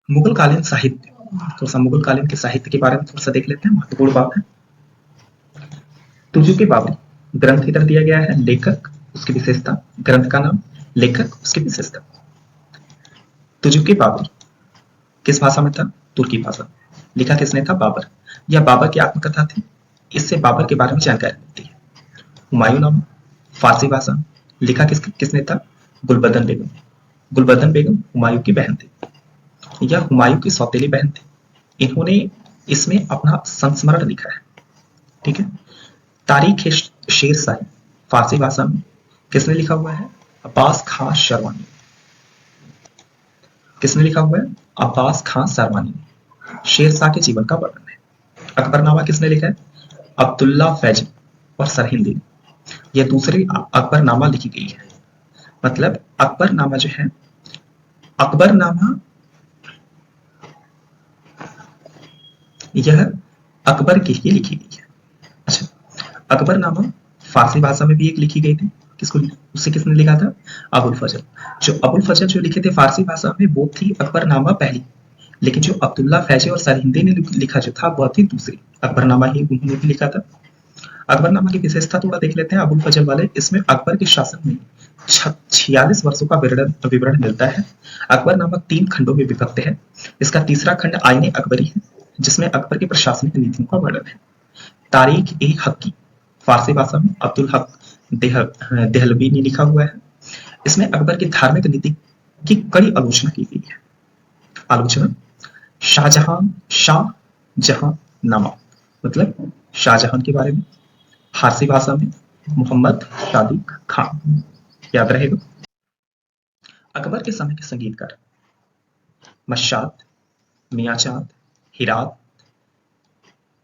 मुगल कालीन साहित्य, थोड़ा सा मुगल कालीन के साहित्य के बारे में थोड़ा सा देख लेते हैं, महत्वपूर्ण बात है। तुजुक बाबरी ग्रंथ इधर दिया गया है, लेखक, उसकी विशेषता, ग्रंथ का नाम, लेखक, उसकी विशेषता। तुजुक बाबरी किस भाषा में था? तुर्की भाषा। लिखा किसने था? बाबर। यह बाबर की आत्मकथा थी। इससे बाबर के बारे में जानकारी मिलती है। हुमायूं नामा फारसी भाषा। लिखा किसने था? गुलबदन बेगम। गुलबदन बेगम हुमायूं की बहन थी। यह हुमायूं की सौतेली बहन थी। इन्होंने इसमें अपना संस्मरण लिखा है। ठीक है। तारीख शेर शाही फारसी भाषा में किसने लिखा हुआ है? अब्बास खां शरवानी। किसने लिखा हुआ है? अब्बास खां शरवानी। शेर शाह के जीवन का वर्णन है। अकबरनामा किसने लिखा है? अब्दुल्ला फैजी और सरहिंदी ने। यह दूसरी अकबरनामा लिखी गई है। मतलब अकबरनामा जो है, अकबरनामा यह अकबर की ही लिखी गई है। अच्छा, अकबरनामा फारसी भाषा में भी एक लिखी गई थी। उसे किसने लिखा था? अबुल फजल। जो अबुल फजल जो लिखे थे फारसी भाषा में, वो थी अकबरनामा पहली। लेकिन जो अब्दुल्ला फैजी और सरहिंदी ने लिखा जो था, वह थी दूसरी। अकबरनामा ही उन्होंने भी लिखा था। अकबरनामा की विशेषता थोड़ा देख लेते हैं अबुल फजल वाले। इसमें अकबर के शासन में 46 वर्षों का विवरण मिलता है। अकबरनामा 3 खंडों में विभक्त है। इसका तीसरा खंड आईने अकबरी है, जिसमें अकबर की प्रशासनिक नीतियों का वर्णन है। तारीख ए हक फारसी भाषा में अब्दुल हक देहलवी ने लिखा हुआ है। इसमें अकबर की धार्मिक नीति की कड़ी आलोचना की गई है। आलोचना, शाह जहां नामा मतलब शाहजहां के बारे में। फारसी भाषा में मोहम्मद सादिक खान। याद रहेगा। अकबर के समय के संगीतकार मशाद, मियाँ चांद, हिरात,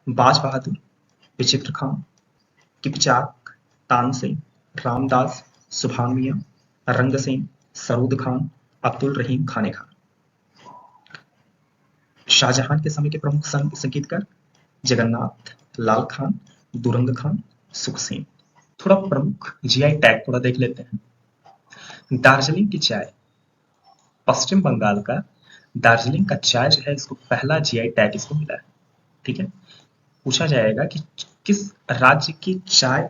बाज बहादुर, विचित्र खां, किपचाक, तानसेन, रामदास, सुभान मियाँ, रंगसेन, सरूद खान, अब्दुल रहीम खाने खान। शाहजहां के समय के प्रमुख संगीतकार जगन्नाथ, लाल खान, दुरंग खान, सुखसेन। थोड़ा प्रमुख जीआई टैग थोड़ा देख लेते हैं। दार्जिलिंग की चाय, पश्चिम बंगाल का दार्जिलिंग का चाय जो है, इसको पहला जीआई टैग इसको मिला है। ठीक है। पूछा जाएगा कि किस राज्य की चाय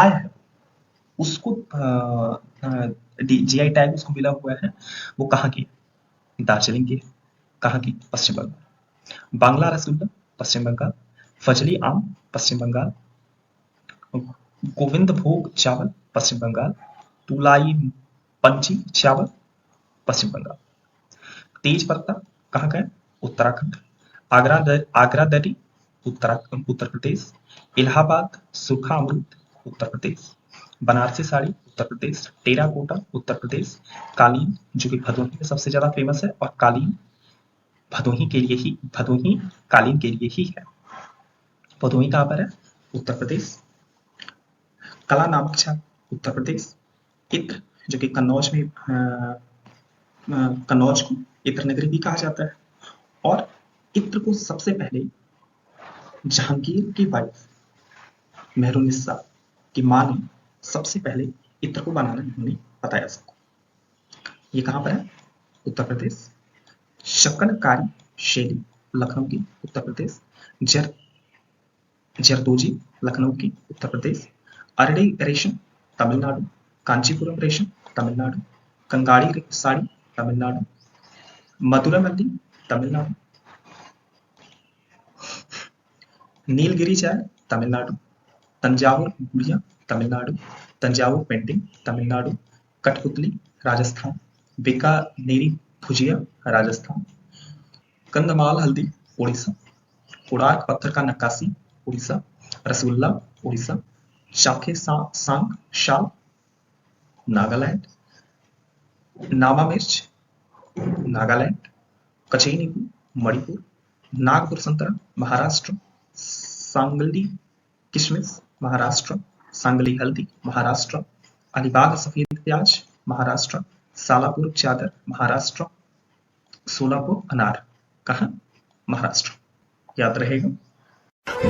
है उसको जीआई टैग उसको मिला हुआ है, वो कहाँ की? दार्जिलिंग की। कहाँ की? पश्चिम बंगाल। बांग्ला रसगुल्ला, पश्चिम बंगाल। फजली आम, पश्चिम बंगाल। गोविंद भोग चावल, पश्चिम बंगाल। तुलाई पंची चावल, पश्चिम बंगाल। तेज पत्ता कहाँ का है? उत्तराखंड। आगरा दरी, उत्तर प्रदेश। इलाहाबाद सूखा अमरूद, उत्तर प्रदेश। बनारसी साड़ी, उत्तर प्रदेश। टेराकोटा, उत्तर प्रदेश। कालीन, जो कि भदोही में सबसे ज्यादा फेमस है, और कालीन भदोही कालीन के लिए ही है। भदोही कहाँ पर है? उत्तर प्रदेश। कला नामक छाप, उत्तर प्रदेश। इत्र, जो कि कन्नौज को इत्र नगरी भी कहा जाता है। और इत्र को सबसे पहले जहांगीर की वाइफ मेहरुन्निसा की मां ने सबसे पहले इत्र को बनाना इन्होंने बताया सबको। ये कहां पर है? उत्तर प्रदेश। शक्करकारी शैली, लखनऊ की, उत्तर प्रदेश। जरदोजी, लखनऊ की, उत्तर प्रदेश। अरडे रेशम, तमिलनाडु। कांचीपुरम रेशम, तमिलनाडु। कंगाड़ी साड़ी, तमिलनाडु। मधुरामल्ली, तमिलनाडु। नीलगिरी चाय, तमिलनाडु। तंजावुर गुड़िया, तमिलनाडु। तंजावुर पेंटिंग, तमिलनाडु। कठपुतली, राजस्थान। बीकानेरी भुजिया, राजस्थान। कंदमाल हल्दी, उड़ीसा। कोणार्क पत्थर का नक्काशी, उड़ीसा। रसगुल्ला, उड़ीसा। चाखे सांग शाल, नागालैंड। नामा मिर्च, नागालैंड। कचई नींबू, मणिपुर। नागपुर संतरा, महाराष्ट्र। सांगली किशमिश, महाराष्ट्र। सांगली हल्दी, महाराष्ट्र। अलीबाग सफेद प्याज, महाराष्ट्र। सालापुर चादर, महाराष्ट्र। सोलापुर अनार, कहां? महाराष्ट्र। याद रहेगा।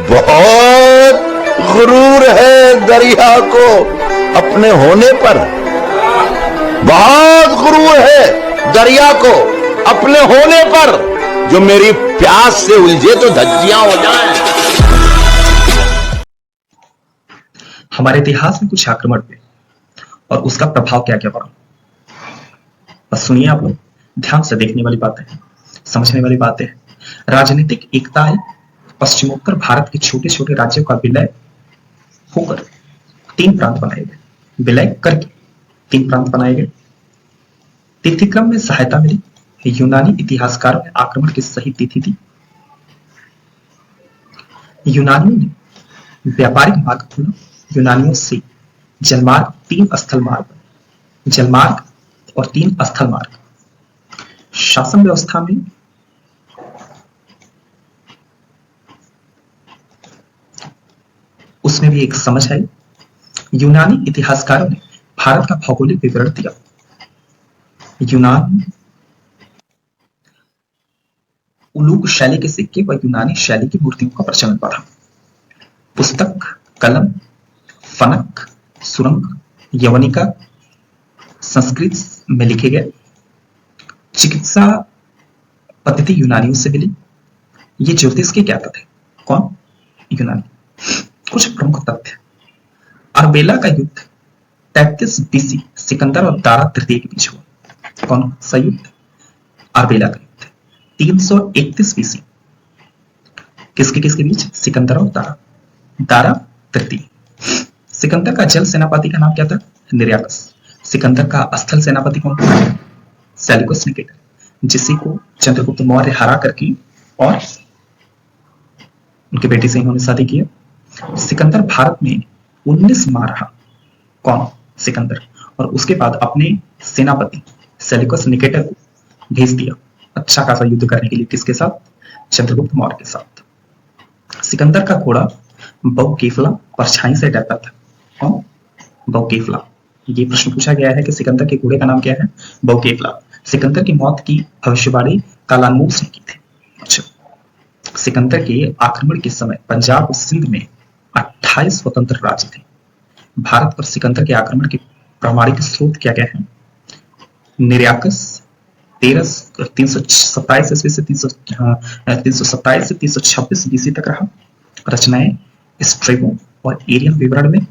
बहुत गुरूर है दरिया को अपने होने पर, बहुत गुरूर है दरिया को अपने होने पर जो मेरी प्यास से उलझे तो धज्जियां हो जाएं। हमारे इतिहास में कुछ आक्रमण हुए और उसका प्रभाव क्या क्या पड़ा। बस सुनिए आप लोग, ध्यान से देखने वाली बातें हैं, समझने वाली बातें हैं। राजनीतिक एकता है, पश्चिमोत्तर भारत के छोटे छोटे राज्यों का विलय होकर 3 प्रांत बनाए गए, विलय करके 3 प्रांत बनाए गए। तिथिक्रम में सहायता मिली, यूनानी इतिहासकारों ने आक्रमण की सही तिथि दी। यूनानियों ने व्यापारिक मार्ग खोला, यूनानियों से जलमार्ग 3 स्थल मार्ग, जलमार्ग और 3 स्थल मार्ग। शासन व्यवस्था में उसमें भी एक समझ आई। यूनानी इतिहासकारों ने भारत का भौगोलिक विवरण दिया। यूनान उलूक शैली के सिक्के व यूनानी शैली की मूर्तियों का प्रचलन बढ़ा। पुस्तक, कलम, फनक, सुरंग, यवनिका संस्कृत में लिखे गए। चिकित्सा पद्धति यूनानियों से मिली। ये ज्योतिष के क्या थे? कौन? यूनानी। कुछ प्रमुख तथ्य। अर्बेला का युद्ध 33 BC सिकंदर और दारा तृतीय के बीच हुआ। कौन सा युद्ध? अर्बेला का युद्ध। 331 BC किसके किसके बीच? सिकंदर और दारा, दारा तृतीय। सिकंदर का जल सेनापति का नाम क्या था? निरयाकस। सिकंदर का स्थल सेनापति कौन था? सेल्यूकस निकेटर, जिसी को चंद्रगुप्त मौर्य हरा करके और उनके बेटे से इन्होंने शादी किया। सिकंदर भारत में 19 माह रहा। कौन? सिकंदर। और उसके बाद अपने सेनापति सेल्यूकस निकेटर को भेज दिया अच्छा खासा युद्ध करने के लिए। किसके साथ? चंद्रगुप्त मौर्य के साथ। सिकंदर का घोड़ा बहुकेफला परछाई से डरता था। कौन? बहुकेफला। ये प्रश्न पूछा गया है कि सिकंदर के घोड़े का नाम क्या है? बहुकेफला। सिकंदर की मौत की भविष्यवाणी कालानूस ने की थी। अच्छा, सिकंदर के आक्रमण के समय पंजाब और सिंध में 28 स्वतंत्र राज्य थे। भारत पर सिकंदर के आक्रमण के प्रामाणिक स्रोत क्या क्या हैं? निरयाकस 327 ईस्वी से 327 से 326 BC तक रहा। रचनाएं स्ट्रेबो और एरियन विवरण में।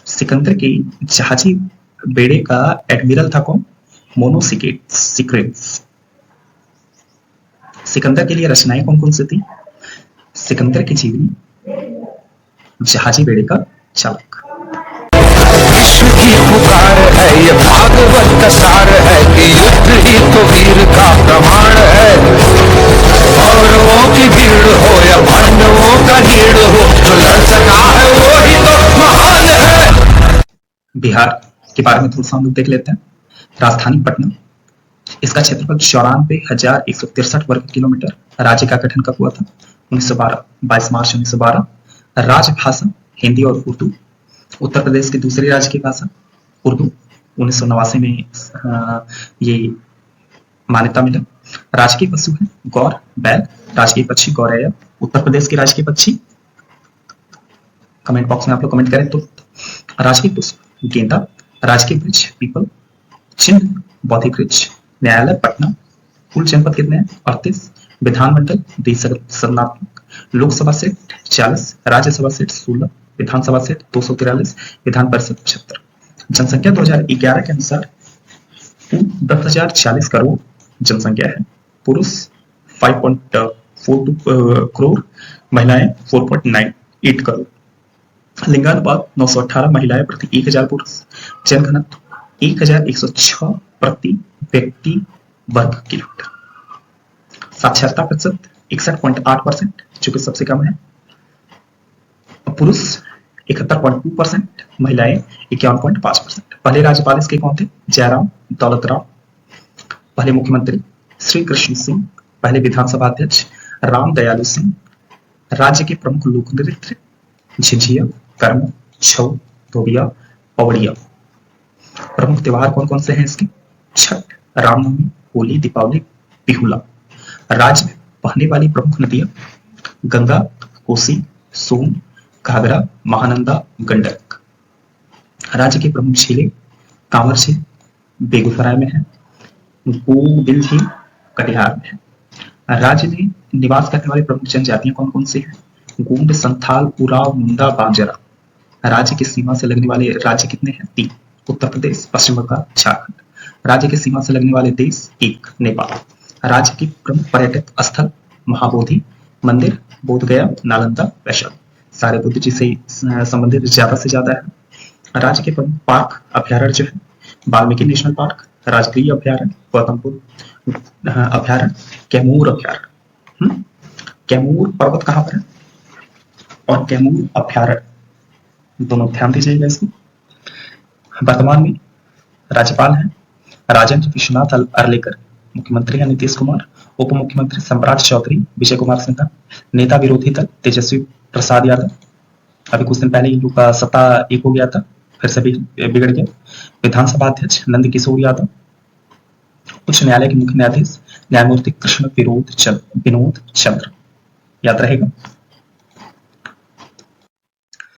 सिकंदर के जहाजी बेड़े का एडमिरल था कौन? मोनोसिक्रेट्स। सिकंदर के लिए रचनाएं कौन कौन सी थी? सिकंदर की जीवनी, जहाजी बेड़े का चालक। विश्व की पुकार है, ये भागवत का सार है कि युद्ध ही तो वीर का प्रमाण है। कौरवों की भीड़ हो या पांडवों का हीड़ हो, जो लड़ सका है वो ही तो महान है। बिहार के बारे में थोड़ा सा हम लोग देख लेते हैं। राजधानी पटना, इसका क्षेत्रफल 94,163 वर्ग किलोमीटर। राज्य का गठन कब हुआ था? 1912, 22 मार्च 1912। राजभाषा हिंदी और उर्दू। उत्तर प्रदेश की दूसरी राज्य की भाषा उर्दू। 1989 में ये मान्यता मिला। राजकीय पशु है गौर, बैल। राजकीय पक्षी गौरैया। उत्तर प्रदेश की राजकीय पक्षी, कमेंट बॉक्स में आप लोग कमेंट करें तो। राजकीय पुष्प गेंदा। राजकीय वृक्ष पीपल। चिन्ह बौद्धिक वृक्ष। न्यायालय पटना। कुल जनपद कितने हैं? 38। विधानमंडल द्विसदनात्मक। लोकसभा सीट 40, राज्यसभा सीट 16, विधानसभा सीट 243, विधान परिषद 75। जनसंख्या 2011 के अनुसार 10,040 करोड़ जनसंख्या है। पुरुष 5.42 करोड़, महिलाएं 4.98 करोड़। लिंगानुपात 918 महिलाएं प्रति 1000 पुरुष। जनघनत्व 1106 प्रति व्यक्ति वर्ग किलोमीटर। साक्षरता प्रतिशत 61.8%, जो कि सबसे कम है। पुरुष 71.2%, महिलाएं 51.5%। पहले राज्यपाल इसके कौन थे? जयराम दौलतराव। पहले मुख्यमंत्री श्री कृष्ण सिंह। पहले विधानसभा अध्यक्ष राम दयालु सिंह। राज्य के प्रमुख लोक नृत्य झिझिया, कर्म, छऊ, धोबिया, पवड़िया। प्रमुख त्योहार कौन कौन से हैं इसके? छठ, रामनवमी, होली, दीपावली, बिहुला। राज्य में बहने वाली प्रमुख नदियां गंगा, कोसी, सोन, घाघरा, महानंदा, गंडक। राज्य की प्रमुख झीलें कांवर झील बेगूसराय में है, गोबिल झील कटिहार में है। राज्य में निवास करने वाली प्रमुख जनजातियां कौन कौन सी हैं? गोंड, संथाल, उराव, मुंडा, बांजरा। राज्य की सीमा से लगने वाले राज्य कितने हैं? 3। उत्तर प्रदेश, पश्चिम बंगाल, झारखंड। राज्य की सीमा से लगने वाले देश 1। नेपाल। राज्य की प्रमुख पर्यटक स्थल महाबोधि मंदिर, बोध गया, नालंदा, वैशाली। सारे बुद्ध जी से संबंधित ज्यादा से ज्यादा है। राज्य के प्रमुख पार्क अभ्यारण्य जो है वाल्मीकि नेशनल पार्क, राजगीर अभ्यारण्य, गौतम बुद्ध अभ्यारण्य, कैमूर अभ्यारण्य। कैमूर पर्वत कहाँ पर है और कैमूर अभ्यारण्य दोनों ध्यान दीजिएगा इसको। वर्तमान में राज्यपाल हैं राजेंद्र विश्वनाथ अर्लेकर, मुख्यमंत्री हैं नीतीश कुमार, उप मुख्यमंत्री सम्राट चौधरी, विजय कुमार सिन्हा, नेता विरोधी दल तेजस्वी प्रसाद यादव। अभी कुछ दिन पहले इन लोग का सत्ता एक हो गया था, फिर से बिगड़ गया। विधानसभा अध्यक्ष नंद किशोर यादव, उच्च न्यायालय के मुख्य न्यायाधीश न्यायमूर्ति कृष्ण विनोद चंद्र। याद रहेगा।